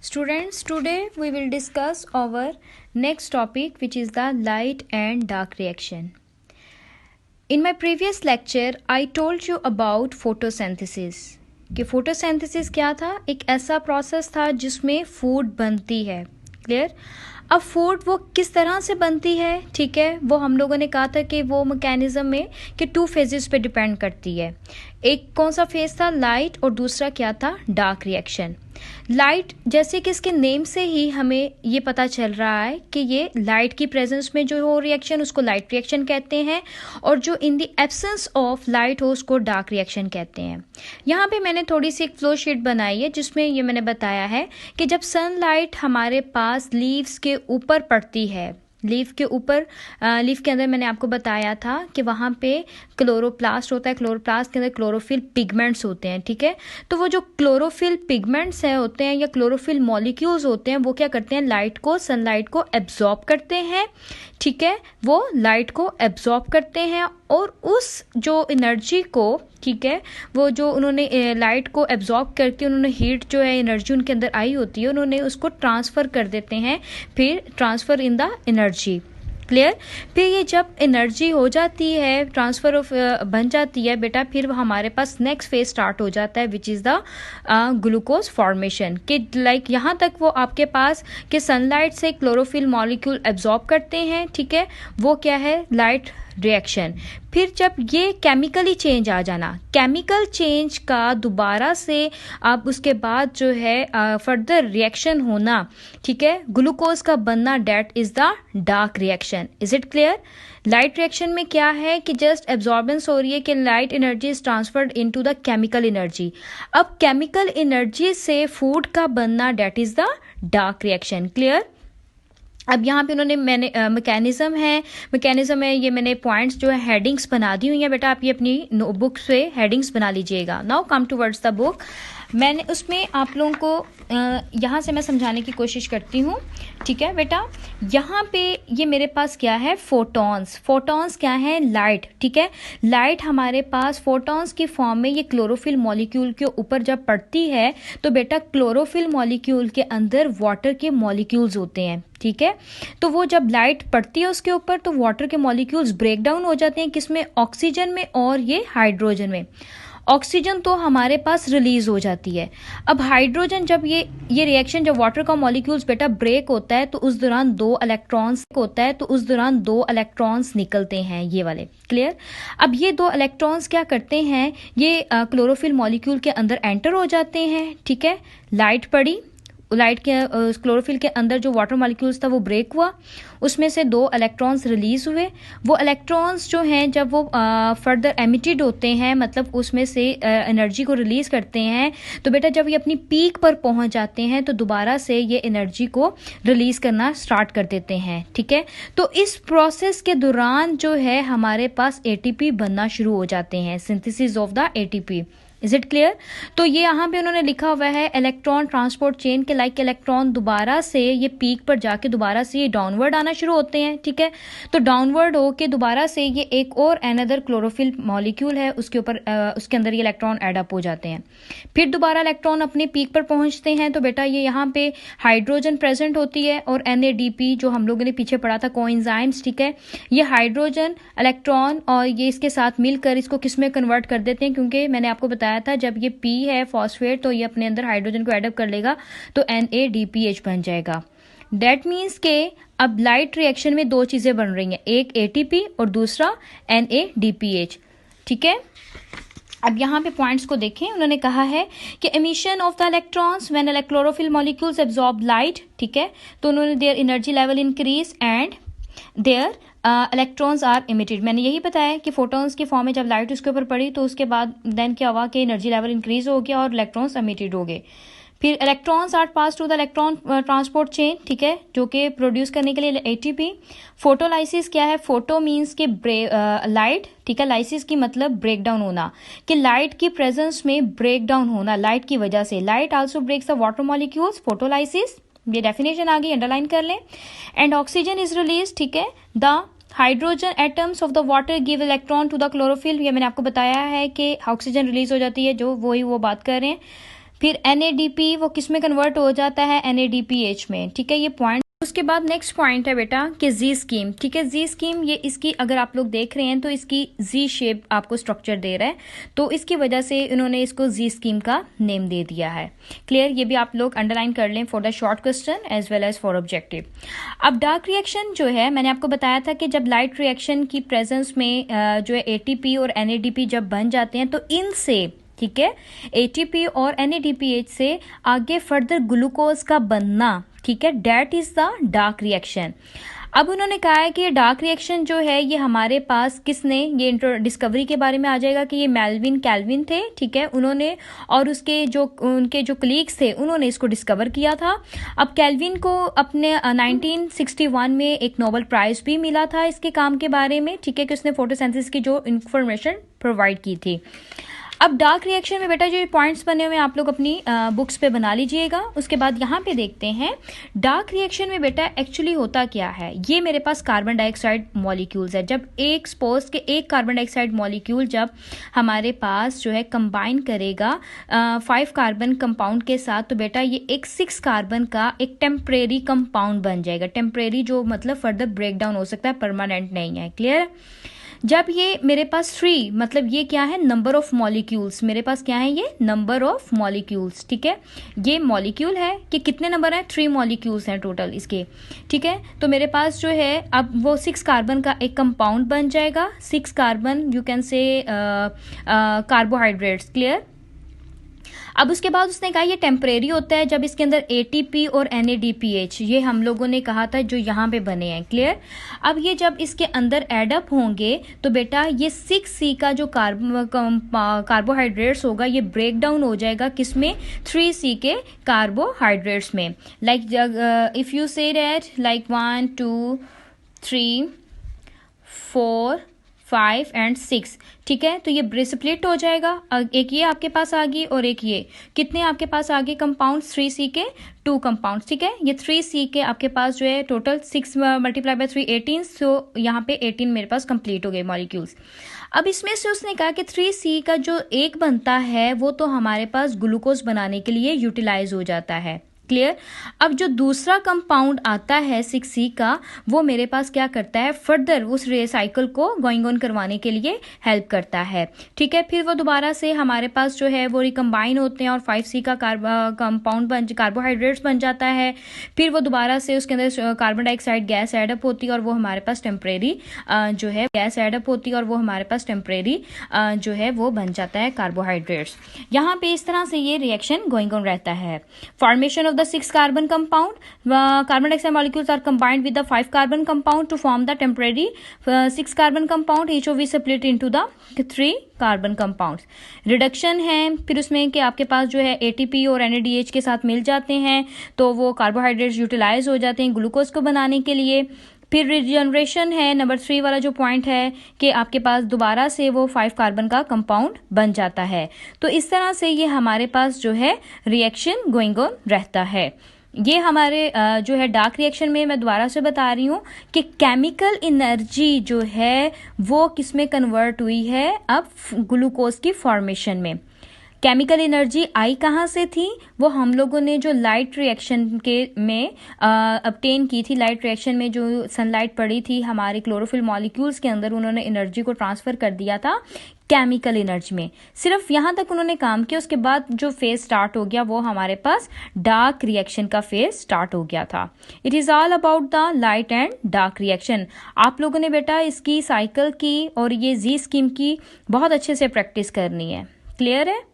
Students, today we will discuss our next topic, which is the light and dark reaction. In my previous lecture, I told you about photosynthesis. कि photosynthesis क्या था? एक ऐसा process था जिसमें food बनती है. क्लियर? अब फूड वो किस तरह से बनती है, ठीक है, वो हम लोगों ने कहा था कि वो मैकेनिज्म में कि 2 फेजेस पे डिपेंड करती है. एक कौन सा फेज था? लाइट, और दूसरा क्या था? Dark reaction. लाइट, जैसे कि इसके नेम से ही हमें ये पता चल रहा है कि ये लाइट की प्रेजेंस में जो हो रिएक्शन उसको लाइट रिएक्शन कहते हैं, और जो in the absence of light हो उसको डार्क रिएक्शन कहते हैं. यहाँ पे मैंने थोड़ी सी एक फ्लो शीट बनाई है जिसमें ये मैंने बताया है कि जब सनलाइट हमारे पास लीव्स के ऊपर पड़ती है, लीफ के ऊपर, लीफ के अंदर मैंने आपको बताया था कि वहाँ पे क्लोरोप्लास्ट होता है. क्लोरोप्लास्ट के अंदर क्लोरोफिल पिगमेंट्स होते हैं, ठीक है. तो वो जो क्लोरोफिल पिगमेंट्स हैं होते हैं या क्लोरोफिल मॉलिक्यूल्स होते हैं, वो क्या करते हैं? लाइट को, सनलाइट को एब्जॉर्ब करते हैं, ठीक है. वो लाइट को एब्जॉर्ब करते हैं और उस जो एनर्जी को, ठीक है, वो जो उन्होंने लाइट को एब्जॉर्ब करके उन्होंने हीट जो है एनर्जी उनके अंदर आई होती है, उन्होंने उसको ट्रांसफ़र कर देते हैं. फिर transfer in the energy. Clear? फिर ये जब एनर्जी हो जाती है, ट्रांसफ़र ऑफ बन जाती है बेटा, फिर हमारे पास नेक्स्ट फेज स्टार्ट हो जाता है which is the glucose formation. कि लाइक यहाँ तक वो आपके पास कि सनलाइट से क्लोरोफिल मॉलिक्यूल एब्जॉर्ब करते हैं, ठीक है, वो क्या है? Light reaction. फिर जब ये केमिकली चेंज आ जाना, केमिकल चेंज का दोबारा से अब उसके बाद जो है फर्दर रिएक्शन होना, ठीक है, ग्लूकोज का बनना, that is the dark reaction. Is it clear? Light reaction में क्या है कि जस्ट एब्जॉर्बेंस हो रही है कि light energy is transferred into the chemical energy. अब केमिकल एनर्जी से फूड का बनना, that is the dark reaction. Clear? अब यहाँ पे उन्होंने मैकेनिज्म है, ये मैंने पॉइंट्स जो है हेडिंग्स बना दी हुई हैं बेटा. आप ये अपनी नोटबुक से हेडिंग्स बना लीजिएगा. Now come towards the book. मैंने उसमें आप लोगों को यहाँ से मैं समझाने की कोशिश करती हूँ, ठीक है बेटा. यहाँ पे ये मेरे पास क्या है? फोटॉन्स. फोटॉन्स क्या है? लाइट, ठीक है. लाइट हमारे पास फोटॉन्स की फॉर्म में ये क्लोरोफिल मॉलिक्यूल के ऊपर जब पड़ती है तो बेटा क्लोरोफिल मॉलिक्यूल के अंदर वाटर के मॉलिक्यूल्स होते हैं, ठीक है. तो वो जब लाइट पड़ती है उसके ऊपर तो वाटर के मॉलिक्यूल्स ब्रेक डाउन हो जाते हैं. किसमें? ऑक्सीजन में और ये हाइड्रोजन में. ऑक्सीजन तो हमारे पास रिलीज हो जाती है. अब हाइड्रोजन, जब ये रिएक्शन, जब वाटर का मॉलिक्यूल्स बेटा ब्रेक होता है तो उस दौरान 2 इलेक्ट्रॉन्स निकलते हैं, ये वाले. क्लियर? अब ये 2 इलेक्ट्रॉन्स क्या करते हैं? ये क्लोरोफिल मॉलिक्यूल के अंदर एंटर हो जाते हैं, ठीक है. लाइट पड़ी, लाइट के क्लोरोफिल के अंदर जो वाटर मॉलिक्यूल्स था वो ब्रेक हुआ, उसमें से 2 इलेक्ट्रॉन्स रिलीज हुए. वो इलेक्ट्रॉन्स जो हैं जब वो फर्दर एमिटेड होते हैं, मतलब उसमें से एनर्जी को रिलीज करते हैं, तो बेटा जब ये अपनी पीक पर पहुंच जाते हैं तो दोबारा से ये एनर्जी को रिलीज करना स्टार्ट कर देते हैं, ठीक है. तो इस प्रोसेस के दौरान जो है हमारे पास एटीपी बनना शुरू हो जाते हैं, synthesis of the ATP. Is it clear? तो ये यहाँ पे उन्होंने लिखा हुआ है इलेक्ट्रॉन ट्रांसपोर्ट चेन के लाइक इलेक्ट्रॉन दोबारा से ये पीक पर जाके दोबारा से ये डाउनवर्ड आना शुरू होते हैं, ठीक है. तो डाउनवर्ड होके दोबारा से ये एक और अनदर क्लोरोफिल मॉलिक्यूल है उसके ऊपर उसके अंदर ये इलेक्ट्रॉन एड अप हो जाते हैं. फिर दोबारा इलेक्ट्रॉन अपने पीक पर पहुंचते हैं तो बेटा ये यहाँ पे हाइड्रोजन प्रेजेंट होती है और NADP जो हम लोगों ने पीछे पढ़ा था कोएंजाइम्स, ठीक है. ये हाइड्रोजन इलेक्ट्रॉन और ये इसके साथ मिलकर इसको किस में कन्वर्ट कर देते हैं, क्योंकि मैंने आपको बताया था जब ये P है फॉस्फेट तो ये अपने अंदर हाइड्रोजन को एडअप कर लेगा तो NADPH बन जाएगा. दैट मीन्स के अब लाइट रिएक्शन में 2 चीजें बन रही हैं, एक ATP और दूसरा NADPH, ठीक है. अब यहाँ पे पॉइंट्स को देखें. उन्होंने कहा है कि emission of the electrons when chlorophyll molecules absorb light, ठीक है. तो उन्होंने their energy level increase and their electrons are emitted. मैंने यही बताया कि फोटॉन्स की फॉर्म में जब लाइट उसके ऊपर पड़ी तो उसके बाद देन क्या हुआ कि एनर्जी लेवल इंक्रीज हो गया और इलेक्ट्रॉन्स इमिटेड हो गए. फिर electrons are pass to the electron transport chain, ठीक है, जो कि प्रोड्यूस करने के लिए ATP. फोटोलाइसिस क्या है? फोटो मीन्स के लाइट, ठीक है. लाइसिस की मतलब ब्रेक डाउन होना, कि लाइट की प्रेजेंस में ब्रेक डाउन होना लाइट की वजह से. Light also breaks the water molecules, photolysis. ये डेफिनेशन आ गई, अंडरलाइन कर लें. एंड ऑक्सीजन इज रिलीज, ठीक है. The hydrogen atoms of the water give electron to the chlorophyll. ये मैंने आपको बताया है कि ऑक्सीजन रिलीज हो जाती है, जो वो बात कर रहे हैं. फिर NADP वो किस में कन्वर्ट हो जाता है, NADPH में, ठीक है, ये पॉइंट। उसके बाद नेक्स्ट पॉइंट है बेटा कि जी स्कीम, ठीक है, जी स्कीम ये इसकी अगर आप लोग देख रहे हैं तो इसकी जी शेप आपको स्ट्रक्चर दे रहा है, तो इसकी वजह से इन्होंने इसको जी स्कीम का नेम दे दिया है। क्लियर, ये भी आप लोग अंडरलाइन कर लें for the short question as well as for objective. अब डार्क रिएक्शन जो है, मैंने आपको बताया था कि जब लाइट रिएक्शन की प्रेजेंस में जो है ATP और NADP जब बन जाते हैं तो इनसे, ठीक है, ATP और NADPH से आगे फर्दर ग्लूकोज का बनना, ठीक है, that is the dark reaction. अब उन्होंने कहा है कि डार्क रिएक्शन जो है ये हमारे पास किसने, ये डिस्कवरी के बारे में आ जाएगा कि ये मेल्विन कैल्विन थे, ठीक है, उन्होंने और उनके जो कलीग्स थे उन्होंने इसको डिस्कवर किया था। अब कैल्विन को अपने 1961 में एक नोबेल प्राइज भी मिला था इसके काम के बारे में, ठीक है, कि उसने फोटोसिंथेसिस की जो इंफॉर्मेशन प्रोवाइड की थी। अब डार्क रिएक्शन में बेटा जो पॉइंट्स बने हुए हैं आप लोग अपनी बुक्स पे बना लीजिएगा। उसके बाद यहाँ पे देखते हैं डार्क रिएक्शन में बेटा एक्चुअली होता क्या है। ये मेरे पास कार्बन डाइऑक्साइड मॉलिक्यूल्स है, जब एक सपोज के एक कार्बन डाइऑक्साइड मॉलिक्यूल जब हमारे पास जो है कंबाइन करेगा 5 कार्बन कंपाउंड के साथ, तो बेटा ये एक 6 कार्बन का एक टेम्परेरी कंपाउंड बन जाएगा। टेम्परेरी जो मतलब फर्दर ब्रेक डाउन हो सकता है, परमानेंट नहीं है। क्लियर। जब ये मेरे पास 3 मतलब ये क्या है, नंबर ऑफ मॉलिक्यूल्स, मेरे पास क्या है, ये नंबर ऑफ मॉलिक्यूल्स, ठीक है, ये मॉलिक्यूल है कि कितने नंबर है, 3 मॉलिक्यूल्स हैं टोटल इसके, ठीक है। तो मेरे पास जो है अब वो 6 कार्बन का एक कंपाउंड बन जाएगा, 6 carbon you can say carbohydrates. Clear. अब उसके बाद उसने कहा ये टेम्परेरी होता है जब इसके अंदर ATP और NADPH, ये हम लोगों ने कहा था जो यहाँ पे बने हैं। क्लियर। अब ये जब इसके अंदर एडअप होंगे तो बेटा ये 6C का जो कार्बोहाइड्रेट्स होगा ये ब्रेक डाउन हो जाएगा किसमें, 3C के कार्बोहाइड्रेट्स में। Like if you say that like 1 2 3 4 5 and 6, ठीक है, तो ये स्प्लिट हो जाएगा। एक ये आपके पास आ गई और एक ये, कितने आपके पास आ गए कंपाउंड, 3C के 2 कंपाउंड, ठीक है। ये 3C के आपके पास जो है टोटल 6 मल्टीप्लाई बाय 3 18, सो यहाँ पे 18 मेरे पास कंप्लीट हो गए मॉलिक्यूल्स। अब इसमें से उसने कहा कि 3C का जो एक बनता है वो तो हमारे पास ग्लूकोज बनाने के लिए यूटिलाइज हो जाता है। क्लियर। अब जो दूसरा कंपाउंड आता है 6C का, वो मेरे पास क्या करता है, फर्दर उस साइकिल को गोइंग ऑन करवाने के लिए हेल्प करता है, ठीक है। फिर वो दोबारा से हमारे पास जो है वो रिकम्बाइन होते हैं और 5C का कंपाउंड कार्बोहाइड्रेट्स बन जाता है। फिर वो दोबारा से उसके अंदर कार्बन डाइऑक्साइड गैस एडअप होती है और वो हमारे पास टेम्परेरी जो है गैस एडअप होती है और वो हमारे पास टेम्परेरी जो है वो बन जाता है कार्बोहाइड्रेट्स। यहाँ पे इस तरह से ये रिएक्शन गोइंग ऑन रहता है। Formation of the 6 carbon compound, carbon dioxide molecules are combined with the 5 carbon compound to form the temporary 6 carbon compound, each of which split into the 3 carbon compounds. Reduction है फिर उसमें कि आपके पास जो है ATP और NADH के साथ मिल जाते हैं तो वो कार्बोहाइड्रेट्स यूटिलाइज हो जाते हैं ग्लूकोज को बनाने के लिए। फिर रिजनरेशन है, नंबर 3 वाला जो पॉइंट है कि आपके पास दोबारा से वो 5 कार्बन का कंपाउंड बन जाता है। तो इस तरह से ये हमारे पास जो है रिएक्शन गोइंग ऑन रहता है। ये हमारे जो है डार्क रिएक्शन में मैं दोबारा से बता रही हूँ कि केमिकल एनर्जी जो है वो किस में कन्वर्ट हुई है, अब ग्लूकोज की फॉर्मेशन में। केमिकल एनर्जी आई कहाँ से थी, वो हम लोगों ने जो लाइट रिएक्शन के में ऑब्टेन की थी। लाइट रिएक्शन में जो सनलाइट पड़ी थी हमारे क्लोरोफिल मॉलिक्यूल्स के अंदर, उन्होंने एनर्जी को ट्रांसफर कर दिया था केमिकल एनर्जी में। सिर्फ यहाँ तक उन्होंने काम किया, उसके बाद जो फेज स्टार्ट हो गया वो हमारे पास डार्क रिएक्शन का फेज स्टार्ट हो गया था। It is all about the light and dark reaction. आप लोगों ने बेटा इसकी साइकिल की और ये जी स्कीम की बहुत अच्छे से प्रैक्टिस करनी है। क्लियर है।